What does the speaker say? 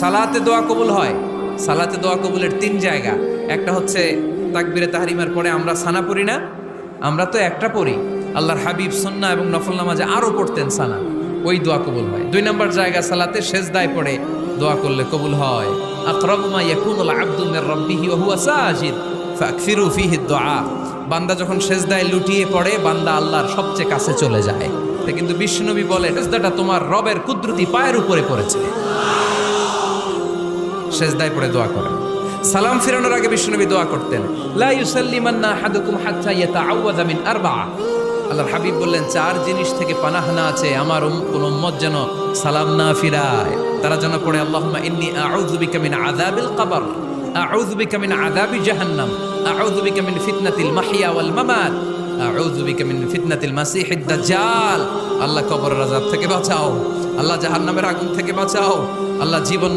সালাতে দোয়া কবুল হয়। সালাতে দোয়া কবুলের 3 জায়গা। একটা হচ্ছে তাকবীরে তাহরিমার পরে আমরা সানা পড়ি না, আমরা তো একটা পড়ি। আল্লাহর হাবিব সুন্নাহ এবং নফল নামাজে আরো পড়তেন সানা, ওই দোয়া কবুল হয়। 2 নম্বর জায়গা সালাতে সেজদায় পড়ে দোয়া করলে কবুল হয়। আকরাবু মা ইয়াকুনুল আবদু মির রাব্বিহি ওয়া হুয়া সাজিদ ফাকসিরু ফিহি দুআ। বান্দা যখন সেজদায় লুটিয়ে পড়ে, বান্দা আল্লাহর সবচেয়ে কাছে চলে যায়। কিন্তু বিশ্বনবী বলে, সেজদাটা তোমার রবের কুদরতি পায়ের উপরে পড়েছে। সেজদায় পড়ে দোয়া করেন। সালাম ফিরানোর আগে বিশ্বনবী দোয়া করতেন, লা ইউসাল্লিমান্না আহাদুকুম হাত্তা ইয়াতাআওয়াযা মিন আরবা'a। আল্লাহর হাবিব বললেন, 4 জিনিস থেকে পানাহ না আছে আমার কোন উম্মত যেন সালাম না ফিরায়। তারা যেন পড়ে, আল্লাহুম্মা ইন্নী আউযু বিকা মিন আযাবিল কবর, আউযু বিকা মিন আযাবি জাহান্নাম, আউযু বিকা মিন ফিতনাতিল মাহইয়া ওয়াল মামাত, আউযু বিকা মিন ফিতনাতিল মাসিহিদ দাজ্জাল। আল্লাহ কবরের আযাব থেকে বাঁচাও, আল্লাহ জাহান্নামের আগুন থেকে বাঁচাও, আল্লাহ জীবন